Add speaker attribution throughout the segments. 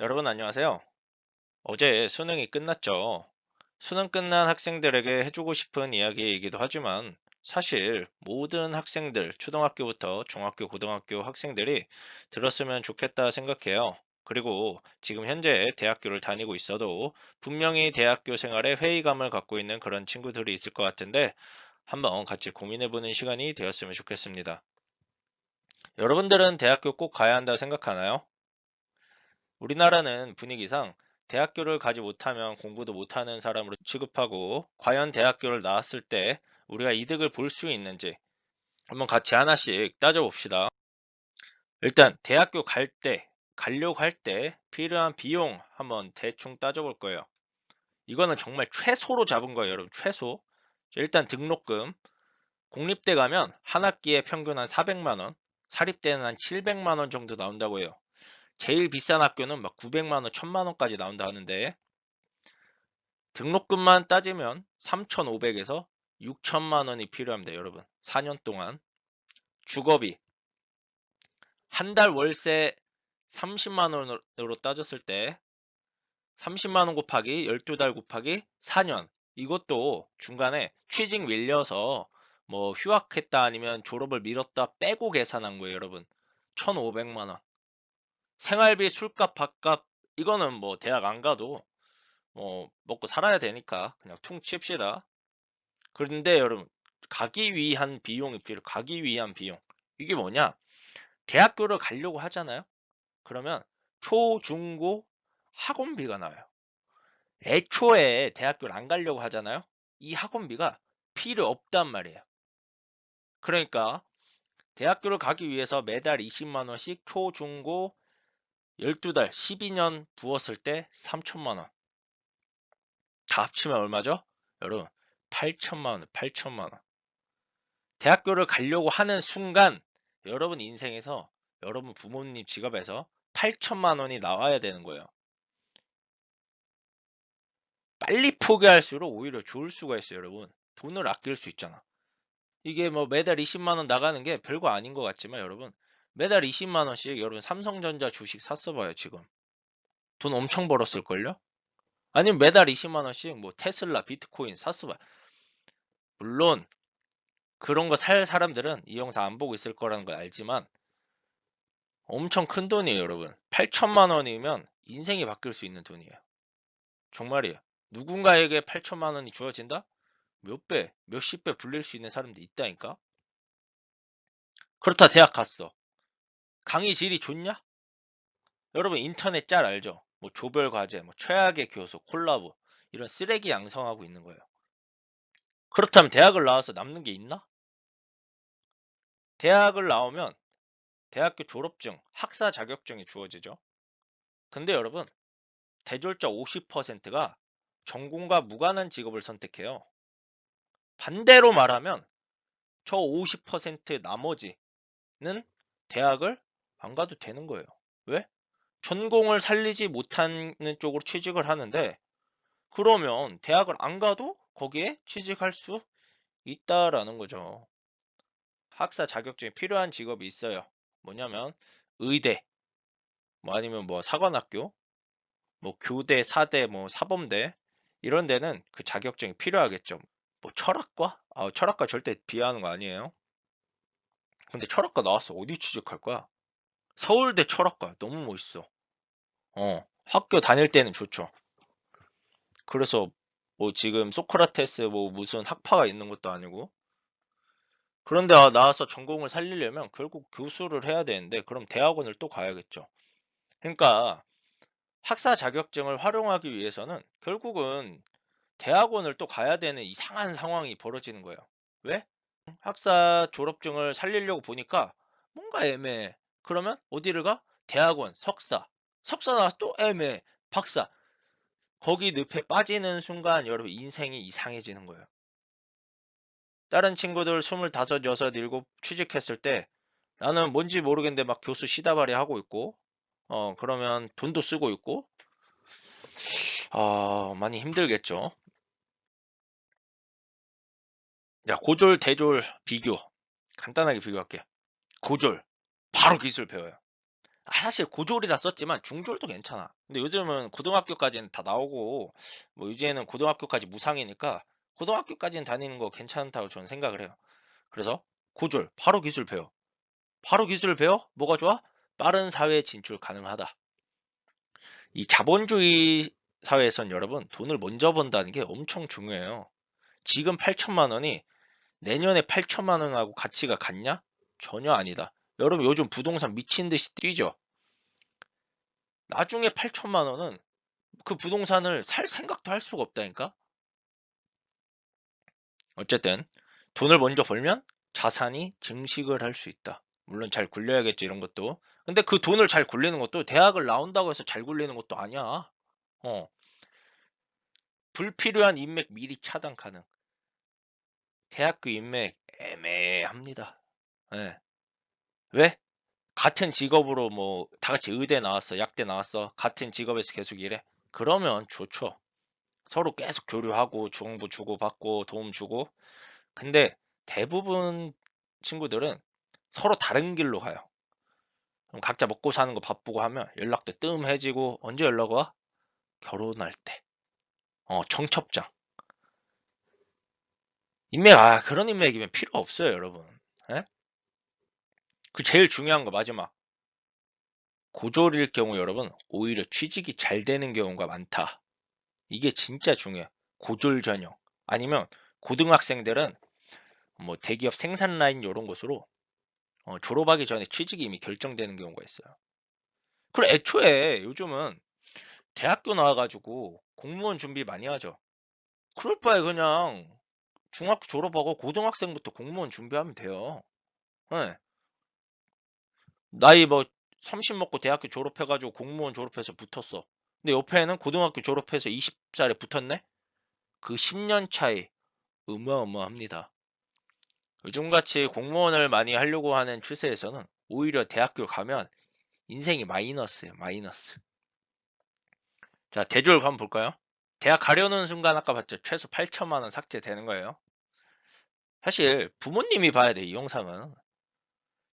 Speaker 1: 여러분 안녕하세요. 어제 수능이 끝났죠. 수능 끝난 학생들에게 해주고 싶은 이야기이기도 하지만 사실 모든 학생들, 초등학교부터 중학교, 고등학교 학생들이 들었으면 좋겠다 생각해요. 그리고 지금 현재 대학교를 다니고 있어도 분명히 대학교 생활에 회의감을 갖고 있는 그런 친구들이 있을 것 같은데 한번 같이 고민해보는 시간이 되었으면 좋겠습니다. 여러분들은 대학교 꼭 가야 한다 생각하나요? 우리나라는 분위기상 대학교를 가지 못하면 공부도 못하는 사람으로 취급하고 과연 대학교를 나왔을 때 우리가 이득을 볼 수 있는지 한번 같이 하나씩 따져봅시다. 일단 대학교 가려고 할 때 필요한 비용 한번 대충 따져볼 거예요. 이거는 정말 최소로 잡은 거예요, 여러분. 최소. 일단 등록금. 공립대 가면 한 학기에 평균 한 400만 원, 사립대는 한 700만 원 정도 나온다고 해요. 제일 비싼 학교는 막 900만 원, 1000만 원까지 나온다 하는데 등록금만 따지면 3,500에서 6천만 원이 필요합니다, 여러분. 4년 동안. 주거비. 한 달 월세 30만 원으로 따졌을 때 30만 원 곱하기 12달 곱하기 4년. 이것도 중간에 취직 밀려서 뭐 휴학했다 아니면 졸업을 미뤘다 빼고 계산한 거예요, 여러분. 1,500만 원. 생활비, 술값, 밥값 이거는 뭐 대학 안 가도 뭐 먹고 살아야 되니까 그냥 퉁 칩시다. 그런데 여러분, 가기 위한 비용. 이게 뭐냐? 대학교를 가려고 하잖아요? 그러면 초, 중, 고 학원비가 나와요. 애초에 대학교를 안 가려고 하잖아요? 이 학원비가 필요 없단 말이에요. 그러니까 대학교를 가기 위해서 매달 20만 원씩 초, 중, 고 12달, 12년 부었을 때 3천만 원. 다 합치면 얼마죠? 여러분, 8천만 원, 8천만 원. 대학교를 가려고 하는 순간 여러분 인생에서 여러분 부모님 지갑에서 8천만 원이 나와야 되는 거예요. 빨리 포기할수록 오히려 좋을 수가 있어요, 여러분. 돈을 아낄 수 있잖아. 이게 뭐 매달 20만 원 나가는 게 별거 아닌 것 같지만 여러분 매달 20만 원씩 여러분 삼성전자 주식 샀어 봐요, 지금. 돈 엄청 벌었을걸요? 아니면 매달 20만 원씩 뭐 테슬라, 비트코인 샀어 봐요. 물론 그런 거 살 사람들은 이 영상 안 보고 있을 거라는 걸 알지만 엄청 큰 돈이에요, 여러분. 8천만 원이면 인생이 바뀔 수 있는 돈이에요. 정말이에요. 누군가에게 8천만 원이 주어진다? 몇 배, 몇십 배 불릴 수 있는 사람도 있다니까? 그렇다 대학 갔어. 강의 질이 좋냐? 여러분 인터넷 짤 알죠? 뭐 조별 과제, 뭐 최악의 교수, 콜라보 이런 쓰레기 양성하고 있는 거예요. 그렇다면 대학을 나와서 남는 게 있나? 대학을 나오면 대학교 졸업증, 학사 자격증이 주어지죠. 근데 여러분 대졸자 50%가 전공과 무관한 직업을 선택해요. 반대로 말하면 저 50% 나머지는 대학을 안 가도 되는 거예요. 왜? 전공을 살리지 못하는 쪽으로 취직을 하는데 그러면 대학을 안 가도 거기에 취직할 수 있다라는 거죠. 학사 자격증이 필요한 직업이 있어요. 뭐냐면 의대, 뭐 아니면 뭐 사관학교, 뭐 교대, 사대, 뭐 사범대 이런 데는 그 자격증이 필요하겠죠. 뭐 철학과? 아, 철학과 절대 비하하는 거 아니에요. 근데 철학과 나왔어. 어디 취직할 거야? 서울대 철학과 너무 멋있어. 학교 다닐 때는 좋죠. 그래서 뭐 지금 소크라테스 뭐 무슨 학파가 있는 것도 아니고. 그런데 나와서 전공을 살리려면 결국 교수를 해야 되는데 그럼 대학원을 또 가야겠죠. 그러니까 학사 자격증을 활용하기 위해서는 결국은 대학원을 또 가야 되는 이상한 상황이 벌어지는 거예요. 왜? 학사 졸업증을 살리려고 보니까 뭔가 애매해. 그러면 어디를 가? 대학원, 석사. 석사 나와서 또 애매해. 박사. 거기 늪에 빠지는 순간 여러분 인생이 이상해지는 거예요. 다른 친구들 25, 6, 7 취직했을 때 나는 뭔지 모르겠는데 막 교수 시다발이 하고 있고, 그러면 돈도 쓰고 있고, 많이 힘들겠죠. 야, 고졸, 대졸 비교. 간단하게 비교할게. 고졸. 바로 기술 배워요. 사실 고졸이라 썼지만 중졸도 괜찮아. 근데 요즘은 고등학교까지는 다 나오고 뭐 이제는 고등학교까지 무상이니까 고등학교까지는 다니는 거 괜찮다고 저는 생각을 해요. 그래서 고졸 바로 기술 배워. 바로 기술 배워? 뭐가 좋아? 빠른 사회 진출 가능하다. 이 자본주의 사회에선 여러분 돈을 먼저 번다는 게 엄청 중요해요. 지금 8천만 원이 내년에 8천만 원하고 가치가 같냐? 전혀 아니다. 여러분 요즘 부동산 미친 듯이 뛰죠. 나중에 8천만 원은 그 부동산을 살 생각도 할 수가 없다니까? 어쨌든 돈을 먼저 벌면 자산이 증식을 할 수 있다. 물론 잘 굴려야겠죠, 이런 것도. 근데 그 돈을 잘 굴리는 것도 대학을 나온다고 해서 잘 굴리는 것도 아니야. 어. 불필요한 인맥 미리 차단 가능. 대학교 인맥 애매합니다. 예. 왜? 같은 직업으로 뭐 다 같이 의대 나왔어, 약대 나왔어. 같은 직업에서 계속 일해. 그러면 좋죠. 서로 계속 교류하고 정보 주고받고 도움 주고. 근데 대부분 친구들은 서로 다른 길로 가요. 그럼 각자 먹고 사는 거 바쁘고 하면 연락도 뜸해지고 언제 연락 와? 결혼할 때. 청첩장. 인맥, 그런 인맥이면 필요 없어요, 여러분. 예? 그 제일 중요한 거 마지막. 고졸일 경우 여러분, 오히려 취직이 잘 되는 경우가 많다. 이게 진짜 중요해. 고졸 전형. 아니면 고등학생들은 뭐 대기업 생산 라인 이런 곳으로 졸업하기 전에 취직이 이미 결정되는 경우가 있어요. 그리고 애초에 요즘은 대학교 나와가지고 공무원 준비 많이 하죠. 그럴 바에 그냥 중학교 졸업하고 고등학생부터 공무원 준비하면 돼요. 예. 나이 뭐 30 먹고 대학교 졸업해가지고 공무원 졸업해서 붙었어. 근데 옆에는 고등학교 졸업해서 20살에 붙었네? 그 10년 차이 어마어마합니다. 요즘같이 공무원을 많이 하려고 하는 추세에서는 오히려 대학교 가면 인생이 마이너스예요, 마이너스. 자, 대졸 한번 볼까요? 대학 가려는 순간 아까 봤죠? 최소 8천만 원 삭제되는 거예요. 사실 부모님이 봐야 돼, 이 영상은.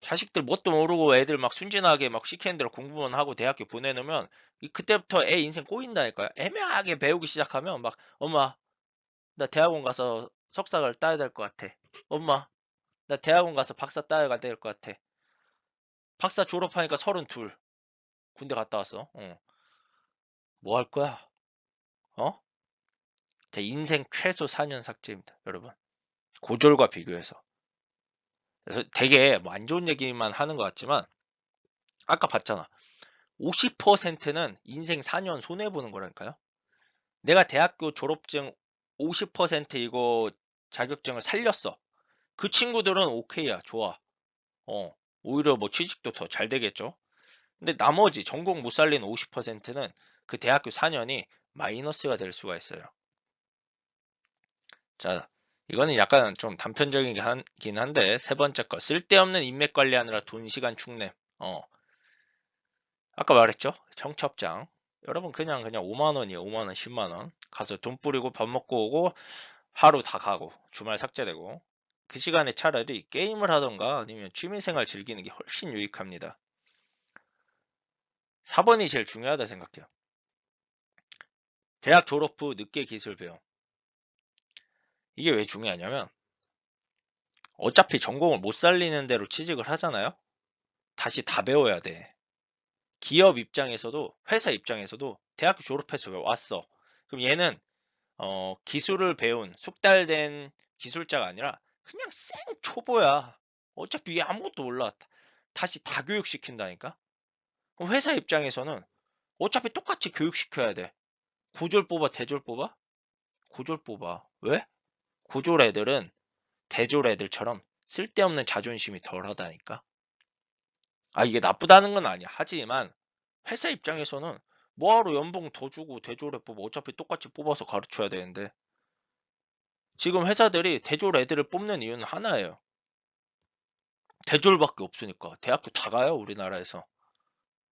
Speaker 1: 자식들 뭣도 모르고 애들 막 순진하게 막 시키는 대로 공부만 하고 대학교 보내놓으면 그때부터 애 인생 꼬인다니까요. 애매하게 배우기 시작하면 막 엄마 나 대학원 가서 석사를 따야 될 것 같아. 엄마 나 대학원 가서 박사 따야 될 것 같아. 박사 졸업하니까 32 군대 갔다 왔어. 뭐 할 거야? 어? 제 인생 최소 4년 삭제입니다, 여러분. 고졸과 비교해서. 그래서 되게 뭐 안 좋은 얘기만 하는 것 같지만 아까 봤잖아. 50%는 인생 4년 손해보는 거라니까요. 내가 대학교 졸업증 50% 이거 자격증을 살렸어. 그 친구들은 오케이야, 좋아. 오히려 뭐 취직도 더 잘 되겠죠. 근데 나머지 전공 못 살린 50%는 그 대학교 4년이 마이너스가 될 수가 있어요. 자, 이거는 약간 좀 단편적이긴 한데 세 번째 거 쓸데없는 인맥 관리하느라 돈 시간 축냄. 아까 말했죠? 청첩장. 여러분 그냥 5만 원이에요. 5만 원, 10만 원. 가서 돈 뿌리고 밥 먹고 오고 하루 다 가고 주말 삭제되고 그 시간에 차라리 게임을 하던가 아니면 취미생활 즐기는 게 훨씬 유익합니다. 4번이 제일 중요하다 생각해요. 대학 졸업 후 늦게 기술 배움. 이게 왜 중요하냐면 어차피 전공을 못 살리는 대로 취직을 하잖아요. 다시 다 배워야 돼. 기업 입장에서도 회사 입장에서도 대학교 졸업해서 왔어. 그럼 얘는 기술을 배운 숙달된 기술자가 아니라 그냥 생 초보야. 어차피 얘 아무것도 몰라. 다시 다 교육시킨다니까? 그럼 회사 입장에서는 어차피 똑같이 교육시켜야 돼. 고졸 뽑아, 대졸 뽑아? 고졸 뽑아. 왜? 고졸 애들은 대졸 애들처럼 쓸데없는 자존심이 덜 하다니까? 이게 나쁘다는 건 아니야. 하지만 회사 입장에서는 뭐하러 연봉 더 주고 대졸에 뽑아. 어차피 똑같이 뽑아서 가르쳐야 되는데. 지금 회사들이 대졸 애들을 뽑는 이유는 하나예요. 대졸밖에 없으니까. 대학교 다 가요, 우리나라에서.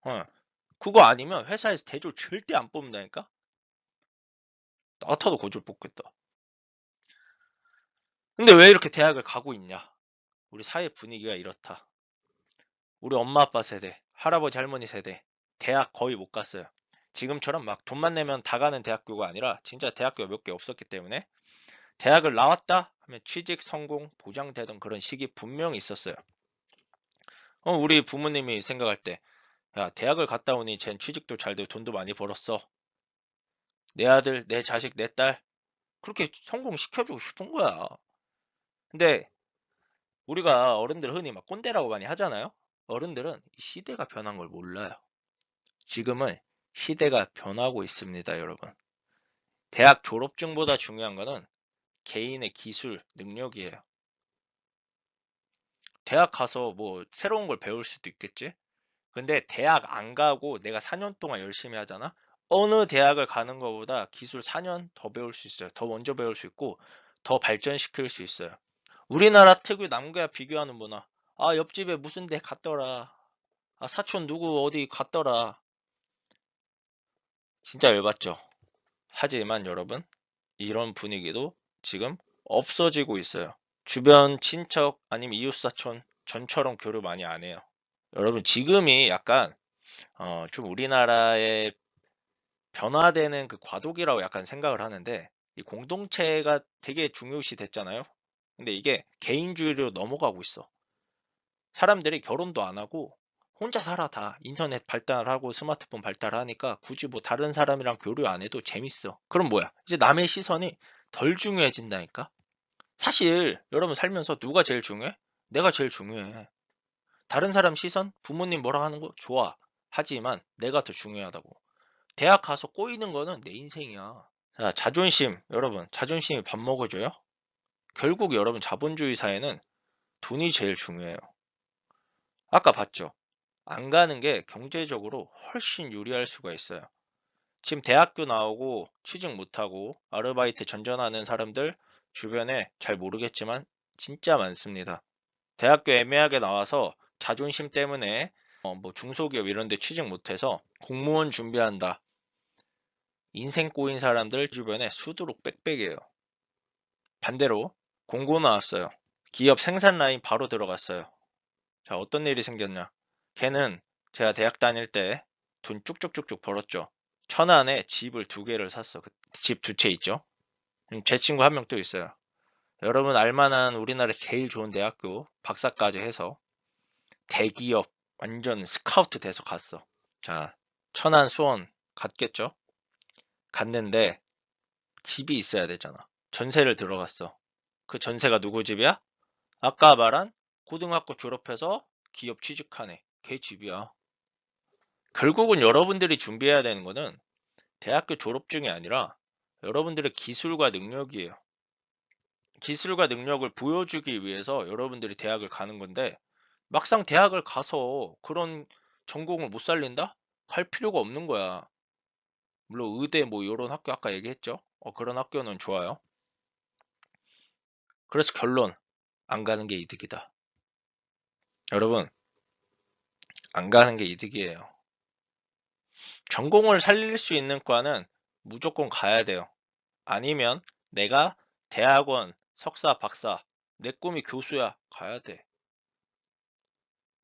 Speaker 1: 어. 그거 아니면 회사에서 대졸 절대 안 뽑는다니까? 나 같아도 고졸 뽑겠다. 근데 왜 이렇게 대학을 가고 있냐? 우리 사회 분위기가 이렇다. 우리 엄마 아빠 세대 할아버지 할머니 세대 대학 거의 못 갔어요. 지금처럼 막 돈만 내면 다 가는 대학교가 아니라 진짜 대학교가 몇 개 없었기 때문에 대학을 나왔다 하면 취직 성공 보장되던 그런 시기 분명히 있었어요. 우리 부모님이 생각할 때, 야, 대학을 갔다 오니 쟨 취직도 잘 되고 돈도 많이 벌었어. 내 아들, 내 자식, 내 딸, 그렇게 성공시켜주고 싶은 거야. 근데 우리가 어른들 흔히 막 꼰대라고 많이 하잖아요? 어른들은 이 시대가 변한 걸 몰라요. 지금은 시대가 변하고 있습니다, 여러분. 대학 졸업증보다 중요한 거는 개인의 기술, 능력이에요. 대학 가서 뭐 새로운 걸 배울 수도 있겠지? 근데 대학 안 가고 내가 4년 동안 열심히 하잖아? 어느 대학을 가는 것보다 기술 4년 더 배울 수 있어요. 더 먼저 배울 수 있고 더 발전시킬 수 있어요. 우리나라 특유 남과 비교하는 문화. 아, 옆집에 무슨 데 갔더라. 아, 사촌 누구 어디 갔더라. 진짜 열받죠? 하지만 여러분, 이런 분위기도 지금 없어지고 있어요. 주변 친척 아니면 이웃사촌 전처럼 교류 많이 안 해요. 여러분, 지금이 약간 좀 우리나라의 변화되는 그 과도기라고 약간 생각을 하는데 이 공동체가 되게 중요시 됐잖아요. 근데 이게 개인주의로 넘어가고 있어. 사람들이 결혼도 안 하고 혼자 살아 다. 인터넷 발달하고 스마트폰 발달하니까 굳이 뭐 다른 사람이랑 교류 안 해도 재밌어. 그럼 뭐야? 이제 남의 시선이 덜 중요해진다니까? 사실 여러분 살면서 누가 제일 중요해? 내가 제일 중요해. 다른 사람 시선? 부모님 뭐라 하는 거? 좋아. 하지만 내가 더 중요하다고. 대학 가서 꼬이는 거는 내 인생이야. 자, 자존심. 여러분, 자존심이 밥 먹어줘요? 결국 여러분 자본주의 사회는 돈이 제일 중요해요. 아까 봤죠? 안 가는 게 경제적으로 훨씬 유리할 수가 있어요. 지금 대학교 나오고 취직 못하고 아르바이트 전전하는 사람들 주변에 잘 모르겠지만 진짜 많습니다. 대학교 애매하게 나와서 자존심 때문에 뭐 중소기업 이런 데 취직 못해서 공무원 준비한다. 인생 꼬인 사람들 주변에 수두룩 빽빽이에요. 반대로 공고 나왔어요. 기업 생산 라인 바로 들어갔어요. 자, 어떤 일이 생겼냐? 걔는 제가 대학 다닐 때 돈 쭉쭉쭉쭉 벌었죠. 천안에 집을 2개를 샀어. 집 2채 있죠? 제 친구 한 명 또 있어요. 여러분 알만한 우리나라 제일 좋은 대학교 박사까지 해서 대기업 완전 스카우트 돼서 갔어. 자, 천안 수원 갔겠죠? 갔는데 집이 있어야 되잖아. 전세를 들어갔어. 그 전세가 누구 집이야? 아까 말한 고등학교 졸업해서 기업 취직한 애. 걔 집이야. 결국은 여러분들이 준비해야 되는 거는 대학교 졸업증이 아니라 여러분들의 기술과 능력이에요. 기술과 능력을 보여주기 위해서 여러분들이 대학을 가는 건데 막상 대학을 가서 그런 전공을 못 살린다? 갈 필요가 없는 거야. 물론 의대 뭐 이런 학교 아까 얘기했죠? 그런 학교는 좋아요. 그래서 결론, 안 가는 게 이득이다. 여러분, 안 가는 게 이득이에요. 전공을 살릴 수 있는 과는 무조건 가야 돼요. 아니면 내가 대학원, 석사, 박사, 내 꿈이 교수야. 가야 돼.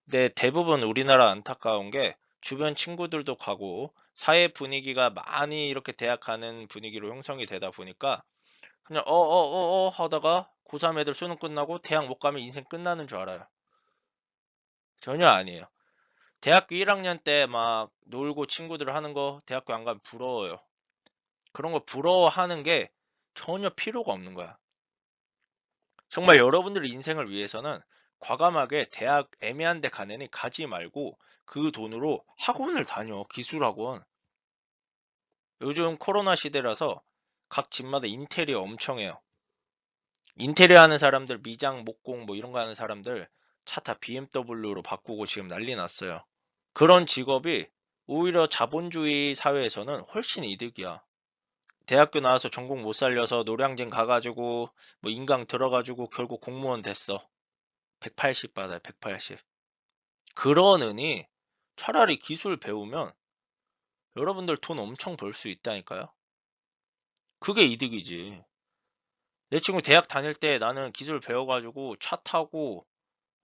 Speaker 1: 근데 대부분 우리나라 안타까운 게 주변 친구들도 가고 사회 분위기가 많이 이렇게 대학 가는 분위기로 형성이 되다 보니까 그냥 하다가 고3 애들 수능 끝나고 대학 못 가면 인생 끝나는 줄 알아요. 전혀 아니에요. 대학교 1학년 때 막 놀고 친구들 하는 거 대학교 안 가면 부러워요. 그런 거 부러워하는 게 전혀 필요가 없는 거야. 정말 여러분들 인생을 위해서는 과감하게 대학 애매한 데 가느니 가지 말고 그 돈으로 학원을 다녀. 기술학원. 요즘 코로나 시대라서 각 집마다 인테리어 엄청 해요. 인테리어 하는 사람들, 미장, 목공 뭐 이런 거 하는 사람들 차 다 BMW로 바꾸고 지금 난리 났어요. 그런 직업이 오히려 자본주의 사회에서는 훨씬 이득이야. 대학교 나와서 전공 못 살려서 노량진 가가지고 뭐 인강 들어가지고 결국 공무원 됐어. 180 받아요, 180. 그러느니 차라리 기술 배우면 여러분들 돈 엄청 벌 수 있다니까요. 그게 이득이지. 내 친구 대학 다닐 때 나는 기술 배워가지고 차 타고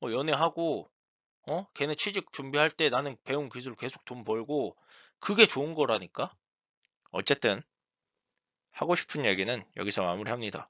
Speaker 1: 연애하고 걔네 취직 준비할 때 나는 배운 기술 계속 돈 벌고 그게 좋은 거라니까. 어쨌든 하고 싶은 얘기는 여기서 마무리합니다.